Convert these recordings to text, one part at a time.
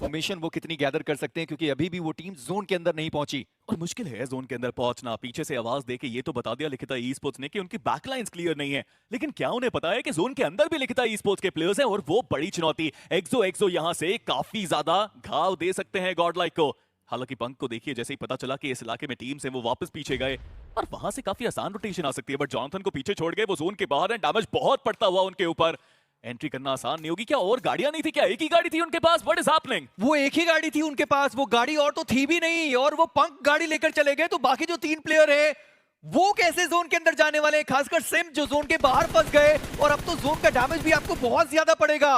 Information वो कितनी gather कर सकते हैं, क्योंकि अभी भी वो टीम जोन के अंदर नहीं पहुंची। और मुश्किल है जोन के अंदर पहुंचना। पीछे से आवाज देके ये तो बता दिया लिखिता ई स्पोर्ट्स ने कि उनकी बैकलाइंस क्लियर नहीं है, लेकिन क्या उन्हें पता है कि जोन के अंदर भी लिखिता ई स्पोर्ट्स के प्लेयर्स हैं और वो बड़ी चुनौती। एक्सो यहां से काफी ज्यादा घाव दे सकते हैं गॉडलाइक को। हालांकि पंक को देखिए, जैसे ही पता चला कि इस इलाके में टीम से वो वापस पीछे गए और वहां से काफी आसान रोटेशन आ सकती है, बट जॉनथन को पीछे छोड़ गए। वो जोन के बाहर है, डैमेज बहुत पड़ता हुआ उनके ऊपर। एंट्री करना आसान नहीं होगी। क्या और गाड़ियां नहीं थी? क्या एक ही गाड़ी थी उनके पास? What is happening? वो एक ही गाड़ी थी उनके पास, वो गाड़ी और तो थी भी नहीं, और वो पंक गाड़ी लेकर चले गए। तो बाकी जो 3 प्लेयर है वो कैसे जोन के अंदर जाने वाले हैं? खासकर सिम जो जोन के बाहर फंस गए, और अब तो जोन का डैमेज भी आपको बहुत ज्यादा पड़ेगा।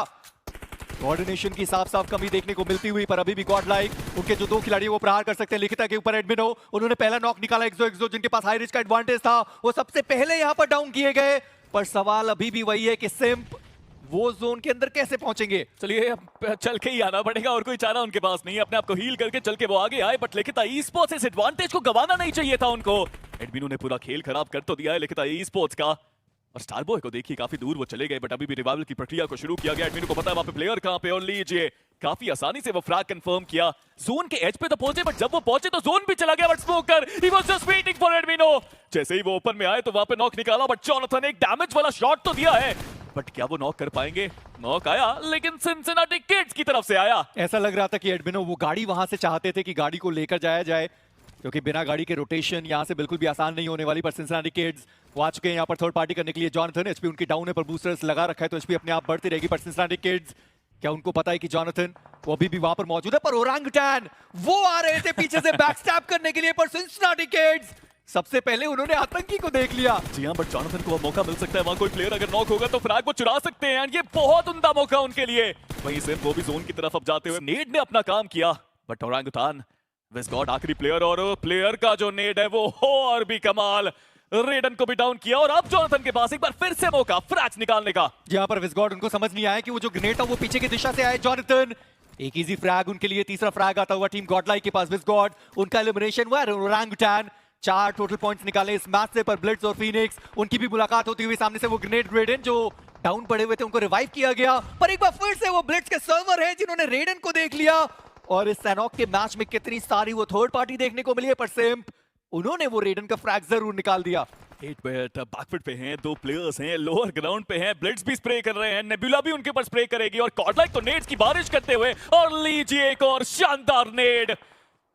कोऑर्डिनेशन की साफ साफ कमी देखने को मिलती हुई, पर अभी भी गॉडलाइक उनके जो 2 खिलाड़ी वो प्रहार कर सकते हैं। लिखिता के ऊपर एडमिनो, उन्होंने पहला नॉक निकाला। एक्सो जिनके पास हाई रिच का एडवांटेज था, वो सबसे पहले यहां पर डाउन किए गए। पर सवाल अभी भी वही है कि सिम्प वो जोन के अंदर कैसे पहुंचेंगे? चलिए अब चल के ही आना पड़ेगा, और कोई चारा उनके पास नहीं है। अपने आप को हील करके चल के वो आगे आए, बट लिखिता ई स्पोर्ट्स इस एडवांटेज को गंवाना नहीं चाहिए था उनको। एडमिनो ने पूरा खेल खराब कर तो दिया है लिखिता ई स्पोर्ट्स का। और स्टारबॉय को देखिए, काफी दूर वो चले गए, बट अभी भी रिवाइवल की प्रक्रिया को शुरू किया गया। एडमिनो को पता है वहां पे प्लेयर कहां पे, और लीजिए काफी आसानी से वो फ्रैग कंफर्म किया। जोन के एज पे तो पहुंचे, बट जब वो पहुंचे तो जोन भी चला गया। But smoker he was just waiting for एडमिनो। जैसे ही वो ओपन में आए तो वहां पे नॉक निकाला, बट जॉनथन एक डैमेज वाला शॉट तो दिया है, बट क्या वो नॉक कर पाएंगे? नॉक आया, लेकिन सिंसिनाटी किड्स की तरफ से आया। ऐसा लग रहा था कि एडमिनो वो गाड़ी वहां से चाहते थे कि गाड़ी को लेकर जाया जाए, क्योंकि बिना गाड़ी के रोटेशन यहां से बिल्कुल भी आसान नहीं होने वाली। पर सिंसिनाटी किड्स वो आ चुके हैं यहां पर थर्ड पार्टी करने के लिए। जॉनथन एचपी उनकी डाउन है, पर बूस्टर्स लगा रखा है, तो एचपी अपने आप बढ़ती रहेगी। पर सिंसिनाटी किड्स, क्या उनको पता है कि जॉनथन वो अभी भी वहां पर मौजूद है? पर ओरंगुटैन वो आ रहे थे पीछे से बैकस्टैब करने के लिए, पर सिंसिनाटी किड्स सबसे पहले उन्होंने आतंकी को देख लिया। जी हाँ, बट जॉनथन को मौका मिल सकता है। वहां कोई प्लेयर अगर नॉक होगा तो फ्रैग को चुरा सकते हैं, ये बहुत उम्दा मौका उनके लिए। वहीं से वो भी जोन की तरफ अब जाते हुए नेड ने अपना काम किया, बट ओरंगुटान विस्गॉड आखिरी प्लेयर, और प्लेयर का जो नेड है वो हो और भी कमाल। रेडन को भी डाउन किया, और अब जॉनथन के पास एक बार फिर से मौका फ्रैग निकालने का। यहाँ पर विस्गॉड उनको समझ नहीं आया कि वो जो ग्रेनेड था वो पीछे की दिशा से आए। जॉनथन एक इजी फ्रैग उनके लिए, तीसरा फ्रैग आता हुआ टीम गॉडलाइक के पास। विस्गॉड उनका एलिमिनेशन हुआ। ओरंगुटैन 4 टोटल पॉइंट्स निकाले इस मैच से, पर ब्लिट्ज और फीनिक्स उनकी भी मुलाकात होती हुई सामने से। वो ग्रेनेड रेडन जो डाउन पड़े हुए थे उनको रिवाइव किया गया, पर एक बार फिर से वो ब्लिट्ज के सर्वर हैं जिन्होंने रेडन को देख लिया। और इस सैनॉक के मैच में कितनी सारी वो थर्ड पार्टी देखने को मिली है, पर सिम्प उन्होंने वो रेडन का फ्रैग जरूर निकाल दिया। 8 मिनट बैकफुट पे हैं, 2 प्लेयर्स हैं, लोअर ग्राउंड पे हैं। ब्लिट्ज भी स्प्रे कर रहे हैं, नेबुला भी उनके ऊपर स्प्रे करेगी, और गॉडलाइक तो नेड्स की बारिश करते हुए। और लीजिए एक और शानदार नेड।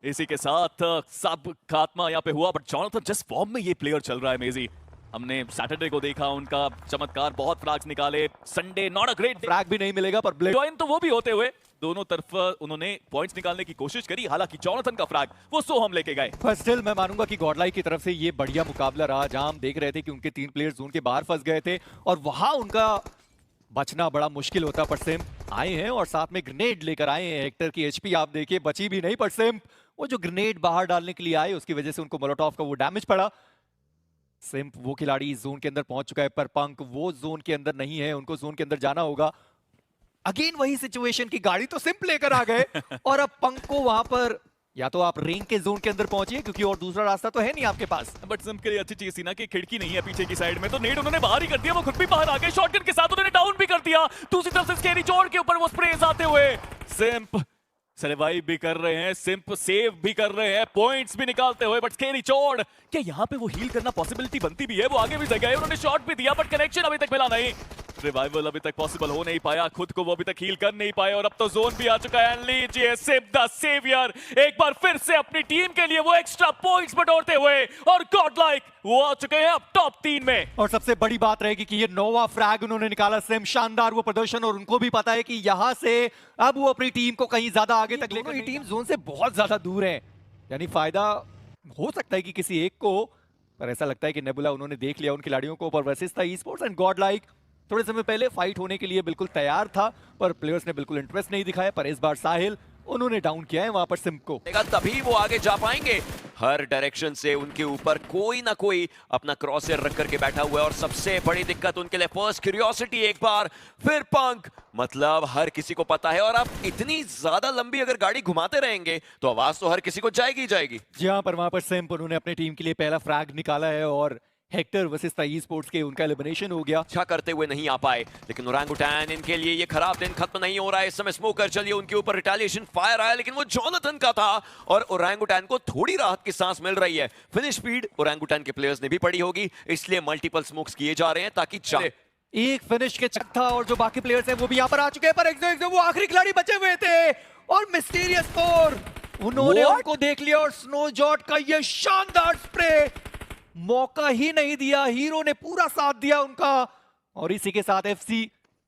इसी के साथ सब खात्मा यहाँ पे हुआ, बट जॉनथन जिस फॉर्म में ये प्लेयर चल रहा है मेजी, हमने सैटरडे को देखा उनका चमत्कार, बहुत फ्रैग्स निकाले। Sunday not a great frag भी नहीं मिलेगा, पर ब्लिट्ज ज्वाइन तो वो भी होते हुए दोनों तरफ उन्होंने पॉइंट्स निकालने की कोशिश करी। हालांकि जॉनथन का फ्रैग वो 100 हम लेके गए। पर स्टिल मैं मानूंगा कि गॉडलाइक की तरफ से ये बढ़िया मुकाबला रहा, जहां हम देख रहे थे कि उनके 3 प्लेयर्स जोन के बाहर फंस गए थे, और वहां उनका बचना बड़ा मुश्किल होता। पर सिम आए हैं और साथ में ग्रेनेड लेकर आए हैं। हेक्टर की एचपी आप देखिए बची भी नहीं, पर सिम वो जो ग्रेनेड बाहर डालने के लिए आए उसकी वजह से उनको मोलोटॉव का वो डैमेज पड़ा। सिम्प वो खिलाड़ी जोन के अंदर पहुंच चुका है, पर पंक वो जोन के अंदर नहीं है, उनको जोन के अंदर जाना होगा। अगेन वही सिचुएशन की गाड़ी तो सिम्प लेकर आ गए, और अब पंक को वहां पर या तो आप रिंग के जोन के अंदर पहुंचिए, क्योंकि और दूसरा रास्ता तो है नहीं आपके पास। बट सिम्प के लिए अच्छी चीज थी ना कि खिड़की नहीं है पीछे की साइड में, तो नेड उन्होंने बाहर ही कर दिया। वो खुद भी बाहर आ गए, शॉटगन के साथ उन्होंने डाउन भी कर दिया। दूसरी तरफ से स्केरी चोड़ के ऊपर वो स्प्रेज आते हुए सिम्प सर्वाइव भी कर रहे हैं, सिम्प सेव भी कर रहे हैं, पॉइंट्स भी निकालते हुए। बट स्केरी चोड़, क्या यहाँ पे वो हील करना पॉसिबिलिटी बनती भी है? वो आगे भी जगह है, उन्होंने शॉट भी दिया, बट कनेक्शन अभी तक मिला नहीं। रिवाइवल अभी तक पॉसिबल हो नहीं पाया, खुद को वो अभी तक हील कर नहीं पाए, और अब तो जोन भी आ चुका है। लीजिए सिम्प द सेवियर एक बार फिर से अपनी टीम के लिए वो एक्स्ट्रा पॉइंट्स बटोरते हुए, और गॉडलाइक वो आ चुके हैं अब टॉप 3 में। और सबसे बड़ी बात रहेगी कि ये नोवा फ्रैग उन्होंने निकाला। सिम शानदार वो प्रदर्शन, और उनको भी पता है कि यहां से अब वो अपनी टीम को कहीं ज्यादा आगे तक लेकर, ये टीम जोन से बहुत ज्यादा दूर है, यानी फायदा हो सकता है कि किसी एक को, पर ऐसा लगता है कि नेबुला उन्होंने देख लिया उन खिलाड़ियों को। पर वर्सेस था ई स्पोर्ट्स, एंड गॉडलाइक थोड़े समय पहले फाइट होने के लिए बिल्कुल तैयार था, पर प्लेयर्स ने बिल्कुल इंटरेस्ट नहीं दिखाया। पर इस बार साहिल उन्होंने डाउन किया है वहां पर सिम्प को। तभी वो आगे जा पाएंगे। हर डायरेक्शन से उनके ऊपर कोई ना कोई अपना क्रॉसर रख करके बैठा हुआ है, और सबसे बड़ी दिक्कत उनके लिए फर्स्ट क्यूरियोसिटी एक बार फिर पंक, मतलब हर किसी को पता है। और अब इतनी ज्यादा लंबी अगर गाड़ी घुमाते रहेंगे तो आवाज तो हर किसी को जाएगी ही जाएगी। जी हाँ, पर वहां पर सिम्प उन्होंने अपनी टीम के लिए पहला फ्रैग निकाला है, और हेक्टर वर्सेस ताई स्पोर्ट्स के उनका एलिमिनेशन हो गया। अच्छा करते हुए नहीं आ पाए, लेकिन ओरंगुटैन इनके लिए ये खराब दिन खत्म नहीं हो रहा है। इस समय स्मोकर चलिए उनके ऊपर रिटेलिएशन फायर आया, लेकिन वो जोनाथन का था और ओरंगुटैन को थोड़ी राहत की सांस मिल रही है। फिनिश स्पीड ओरंगुटैन के प्लेयर्स ने भी पड़ी होगी, इसलिए मल्टीपल स्मोक्स किए जा रहे हैं ताकि एक फिनिश के चक था और जो बाकी प्लेयर्स हैं वो भी यहाँ पर आ चुके हैं, पर एक वो आखिरी खिलाड़ी बचे हुए थे और मिस्टीरियस फोर उन्होंने उनको देख लिया और स्नो जॉट का ये शानदार स्प्रे मौका ही नहीं दिया, हीरो ने पूरा साथ दिया उनका। और इसी के साथ एफसी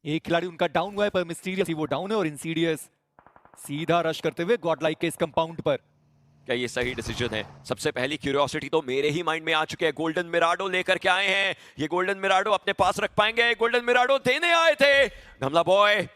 एक खिलाड़ी उनका डाउन हुआ है, पर मिस्टीरियस ही वो डाउन है और इंसीडियस सीधा रश करते हुए गॉडलाइक के इस कंपाउंड पर। क्या ये सही डिसीजन है? सबसे पहली क्यूरियोसिटी तो मेरे ही माइंड में आ चुके हैं। गोल्डन मिराडो लेकर के आए हैं, ये गोल्डन मिराडो अपने पास रख पाएंगे? गोल्डन मिराडो देने आए थे गमला बॉय,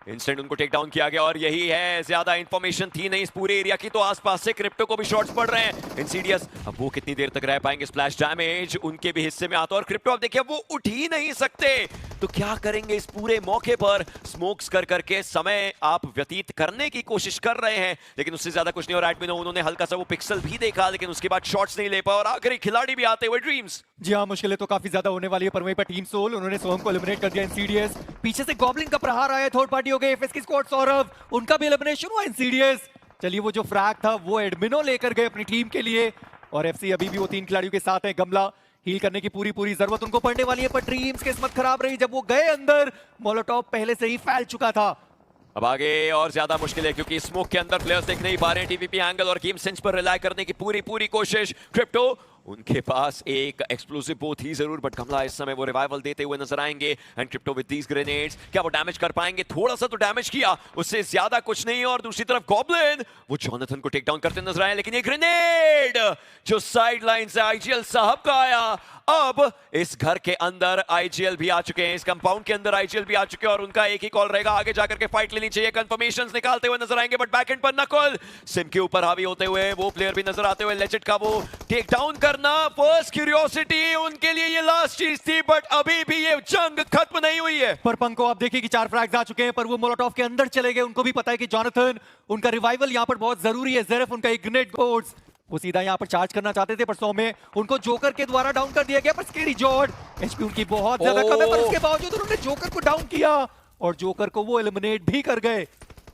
इंस्टेंट उनको टेक डाउन किया गया और यही है, ज्यादा इंफॉर्मेशन थी नहीं इस पूरे एरिया की, तो आसपास से क्रिप्टो को भी शॉट्स पड़ रहे हैं। इंसीडियस अब वो कितनी देर तक रह पाएंगे? स्प्लैश डैमेज उनके भी हिस्से में आता है और क्रिप्टो अब देखिए वो उठ ही नहीं सकते, तो क्या करेंगे इस पूरे मौके पर? स्मोक्स कर करके समय आप व्यतीत करने की कोशिश कर रहे हैं, लेकिन उससे ज्यादा कुछ नहीं। और एडमिनो उन्होंने हल्का सा वो पिक्सल भी देखा, लेकिन उसके बाद शॉट्स नहीं ले पाए और आखिरी खिलाड़ी भी आते हुए ड्रीम्स। जी हाँ, मुश्किलें तो काफी ज्यादा होने वाली है, पर वहीं पर टीम सोल उन्होंने सोहम को एलिमिनेट कर दिया। इंसीडियस पीछे से गॉब्लिन का प्रहार आया, थर्ड पार्टी हो गई एफएस की स्क्वाड, सौरभ उनका भी एलिमिनेशन हुआ। इंसीडियस चलिए वो जो फ्रैग था वो एडमिनो लेकर गए अपनी टीम के लिए और एफसी अभी भी वो 3 खिलाड़ियों के साथ है। गमला हील करने की पूरी जरूरत उनको पड़ने वाली है, पर ड्रीम्स की किस्मत खराब रही, जब वो गए अंदर मोलोटॉव पहले से ही फैल चुका था। अब आगे और ज्यादा मुश्किल है क्योंकि स्मोक के अंदर प्लेयर्स देख नहीं पा रहे हैं। टीवीपी एंगल और गेम सेंस पर रिलाय करने की पूरी कोशिश। क्रिप्टो उनके पास एक एक्सप्लोसिव बोथ ही जरूर, बट गमला इस समय वो रिवाइवल देते हुए नजर आएंगे। And crypto with these grenades, क्या वो डैमेज कर पाएंगे? थोड़ा सा तो डैमेज किया, उससे ज्यादा कुछ नहीं। और दूसरी तरफ गॉब्लिन वो जोनाथन को टेक डाउन करते नजर आए, लेकिन ये ग्रेनेड जो साइड लाइन से आईजीएल साहब का आया, अब इस घर के अंदर आईजीएल भी आ चुके हैं, इस कंपाउंड के अंदर आईजीएल भी आ चुके हैं और उनका एक ही कॉल रहेगा, आगे जाकर के फाइट लेनी चाहिए। कंफर्मेशंस निकालते हुए नजर आएंगे, बट बैकएंड पर नकुल सिम के ऊपर हावी होते हुए वो प्लेयर भी नजर आते हुए। लेजेंड का वो टेक डाउन करना, फर्स्ट क्यूरियोसिटी उनके लिए ये लास्ट चीज थी, बट अभी भी ये जंग खत्म नहीं हुई है। पर पंको आप देखिए कि 4 फ्रैग्स आ चुके हैं, पर वो मोलोटॉव के अंदर चले गए। उनको भी पता है कि जोनाथन उनका रिवाइवल यहाँ पर बहुत जरूरी है। जेरेफ उनका एक ग्रेनेड कोड्स वो सीधा यहाँ पर चार्ज करना चाहते थे, पर 100 में उनको जोकर के द्वारा डाउन कर दिया गया। पर स्केरी जॉर्ड एचपी उनकी बहुत ज्यादा कम है, पर उसके बावजूद उन्होंने जोकर को डाउन किया और जोकर को वो एलिमिनेट भी कर गए।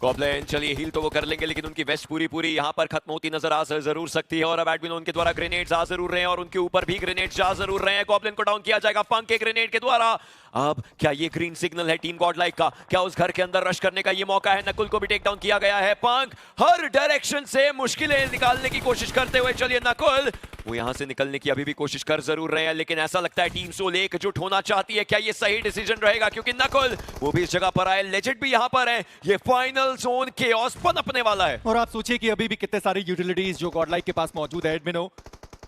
गॉब्लिन चलिए हील तो वो कर लेंगे, लेकिन उनकी वेस्ट पूरी यहाँ पर खत्म होती नजर आ जरूर सकती है। और अब एडमिन उनके द्वारा ग्रेनेड्स आ जरूर रहे हैं और उनके ऊपर भी ग्रेनेड्स जा जरूर रहे हैं। गॉब्लिन को डाउन किया जाएगा पंक के ग्रेनेड के द्वारा। अब क्या ये ग्रीन सिग्नल है टीम गॉडलाइक का? क्या उस घर के अंदर रश करने का ये मौका है? नकुल को भी टेक डाउन किया गया है। पंक हर डायरेक्शन से मुश्किलें निकालने की कोशिश करते हुए, चलिए नकुल वो यहां से निकलने की अभी भी कोशिश कर जरूर रहे हैं, लेकिन ऐसा लगता है टीम सोल एकजुट होना चाहती है। क्या ये सही डिसीजन रहेगा? क्योंकि नकुल वो भी इस जगह पर आए, लेजेंड भी यहां पर है, ये फाइनल जोन केओस पनपने वाला है। और आप सोचिए कि अभी भी कितने सारी यूटिलिटीज जो गॉडलाइक के पास मौजूद है। एडमिनो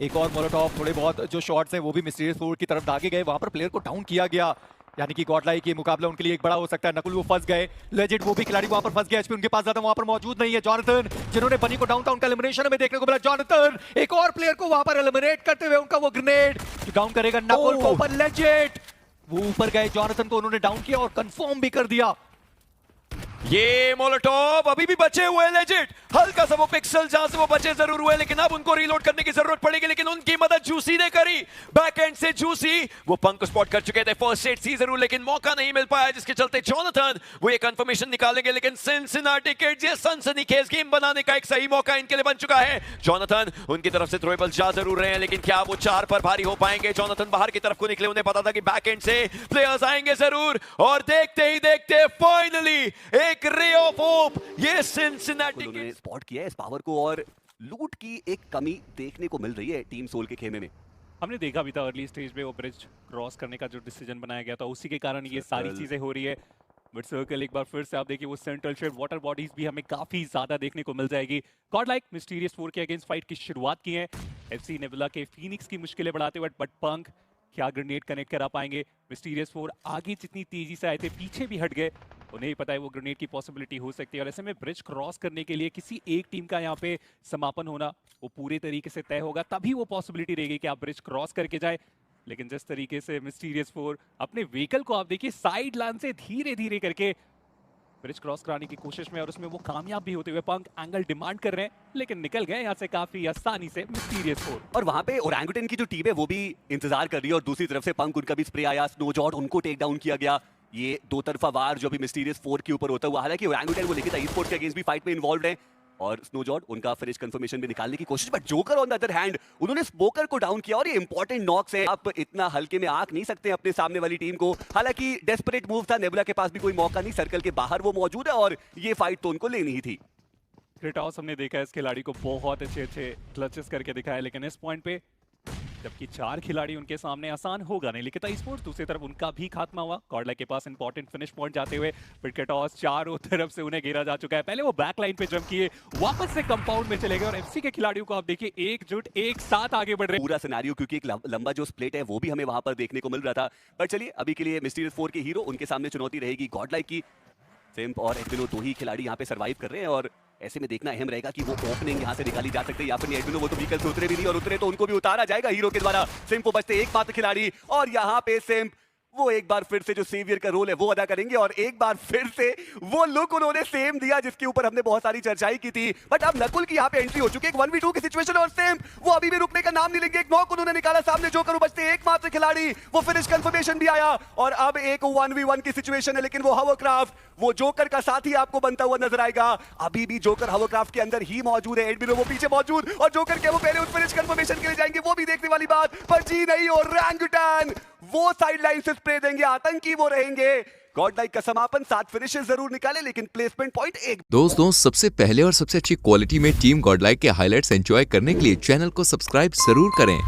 एक और मोलोटॉव, थोड़े बहुत जो शॉट्स हैं वो भी मिस्टीरियस फोर की तरफ दागे गए, वहां पर प्लेयर को डाउन किया गया, यानी कि गॉडलाइक ये मुकाबला उनके लिए एक बड़ा हो सकता है। नकुल वो फंस गए, लेजेंड वो भी खिलाड़ी वहां पर फंस गए, एचपी उनके पास ज्यादा वहां पर मौजूद नहीं है। जोनाथन जिन्होंने बनी को डाउन था, उनका एलिमिनेशन हमें देखने को मिला। जोनाथन एक और प्लेयर को वहां पर एलिमिनेट करते हुए, उनका वो ग्रेनेड डाउन करेगा नकुल को, पर लेजेंड वो ऊपर गए, जोनाथन को उन्होंने डाउन किया और कंफर्म भी कर दिया। ये मोलोटॉव अभी भी बचे हुए लेजेंड, हल्का सा वो पिक्सल जहां से वो बचे जरूर हुए, लेकिन अब उनको रीलोड करने की जरूरत पड़ेगी, लेकिन उनकी मदद जूसी ने करी। बैक एंड से जूसी वो पंक को स्पॉट कर चुके थे, फर्स्ट एड सी जरूर, लेकिन मौका नहीं मिल पाया, जिसके चलते जोनाथन वो ये कंफर्मेशन निकालेंगे। लेकिन सिनसिनाटी किड्स ये सनसनीखेज गेम बनाने का एक सही मौका इनके लिए बन चुका है। जोनाथन उनकी तरफ से थ्रोएबल जा जरूर रहे हैं, लेकिन क्या वो 4 पर भारी हो पाएंगे? जोनाथन बाहर की तरफ को निकले, उन्हें पता था कि बैक एंड से प्लेयर्स आएंगे जरूर, और देखते ही देखते फाइनली एक रे ऑफ होप ये सिनसिनाटी उन्होंने स्पॉट किया है इस पावर को, और लूट की एक कमी देखने को मिल रही है टीम सोल के खेमे में। हमने देखा भी था अर्ली स्टेज में वो ब्रिज क्रॉस करने का जो डिसीजन बनाया गया था, उसी के कारण ये सारी चीजें हो रही है। बट सर्कल एक बार फिर से आप देखिए, वो सेंट्रल शेड वाटर बॉडीज भी हमें काफी ज्यादा देखने को मिल जाएगी। गॉडलाइक मिस्टीरियस फोर के अगेंस्ट फाइट की शुरुआत की है, एफसी नेबुला के फीनिक्स की मुश्किलें बढ़ाते हुए, बट पंक क्या ग्रेनेड कनेक्ट करा पाएंगे? मिस्टीरियस फोर आगे जितनी तेजी से आए थे पीछे भी हट गए, उन्हें ही पता है वो ग्रेनेड की पॉसिबिलिटी हो सकती है। और ऐसे में ब्रिज क्रॉस करने के लिए किसी एक टीम का यहाँ पे समापन होना वो पूरे तरीके से तय होगा, तभी वो पॉसिबिलिटी रहेगी कि आप ब्रिज क्रॉस करके जाए। लेकिन जिस तरीके से मिस्टीरियस फोर अपने व्हीकल को आप देखिए साइड लाइन से धीरे धीरे करके ब्रिज क्रॉस कराने की कोशिश में और उसमें वो कामयाब भी होते हुए पंक एंगल डिमांड कर रहे हैं, लेकिन निकल गए यहाँ से काफी आसानी से मिस्टीरियस 4। और वहां पे ओरंगुटन की जो टीम है वो भी इंतजार कर रही है और दूसरी तरफ से पंक उनका भी स्प्रे आया, स्नोजॉट उनको टेक डाउन किया गया। ये दो तरफा वार जो भी मिस्टीरियस 4 के ऊपर होता हुआ, हालांकि ओरंगुटन वो लिखित ई-स्पोर्ट्स के अगेंस्ट भी फाइट में इन्वॉल्व है और स्नोजॉट उनका फिनिश कंफर्मेशन भी निकालने की कोशिश, but joker on the other hand उन्होंने स्मोकर को डाउन किया और ये इंपॉर्टेंट नॉक्स है। आप इतना हल्के में आंक नहीं सकते अपने सामने वाली टीम को। हालांकि डेस्परेट मूव था, नेबुला के पास भी कोई मौका नहीं, सर्कल के बाहर वो मौजूद है और ये फाइट तो उनको लेनी ही थी। क्रेटॉस हमने देखा है इस खिलाड़ी को बहुत अच्छे क्लचेस करके दिखाया, लेकिन इस पॉइंट पे जबकि 4 खिलाड़ी उनके सामने आसान होगा नहीं। लिखित ई-स्पोर्ट्स दूसरी तरफ उनका भी खात्मा हुआ, गॉडलाइक के पास इंपॉर्टेंट फिनिश पॉइंट जाते हुए फिर क्रेटॉस चारों तरफ से उन्हें घेरा जा चुका है। पहले वो बैक लाइन पे जंप किए, वापस से कंपाउंड में चले गए और एफसी के खिलाड़ियों को आप देखिए एकजुट एक साथ आगे बढ़ रहे हैं। पूरा सिनेरियो क्योंकि एक लंबा जो स्प्लिट है वो भी हमें वहां पर देखने को मिल रहा था। पर चलिए अभी के लिए मिस्टीरियस 4 के हीरो, उनके सामने चुनौती रहेगी गॉडलाइक की। सिम्प और एडमिनो दो ही खिलाड़ी यहाँ पे सरवाइव कर रहे हैं और ऐसे में देखना अहम रहेगा कि वो ओपनिंग यहाँ से निकाली जा सकती है या फिर एडमिनो वो तो व्हीकल से उतरे भी नहीं और उतरे तो उनको भी उतारा जाएगा हीरो के द्वारा। सिम्प को बचते एकमात्र खिलाड़ी और यहाँ पे सिम्प वो एक बार फिर से जो सेवियर का रोल है वो अदा करेंगे और एक बार फिर से वो लुक उन्होंने सेम दिया जिसके ऊपर हमने बहुत सारी चर्चाएं की थी। बट अब नकुल की यहाँ पे एंट्री हो चुकी है, एक 1v2 की सिचुएशन और सेम वो अभी भी रुकने का नाम नहीं लेंगे। एक नॉक उन्होंने निकाला, सामने जोकर बचते एकमात्र खिलाड़ी, वो फिनिश कंफर्मेशन भी आया और अब एक 1v1 की सिचुएशन है, लेकिन वो हवरक्राफ्ट वो जोकर का साथी आपको बनता हुआ नजर आएगा। अभी भी जोकर हवरक्राफ्ट के अंदर ही मौजूद है, एडमिनो वो पीछे मौजूद और जोकर क्या वो पहले उस फिनिश कंफर्मेशन के लिए जाएंगे वो भी देखने वाली बात। पर जी नहीं, और ओरंगुटन वो साइड लाइन से स्प्रे देंगे, आतंकी वो रहेंगे। गॉडलाइक का समापन 7 फिनिशेस जरूर निकाले लेकिन प्लेसमेंट पॉइंट 1। दोस्तों, सबसे पहले और सबसे अच्छी क्वालिटी में टीम गॉडलाइक के हाइलाइट्स एंजॉय करने के लिए चैनल को सब्सक्राइब जरूर करें।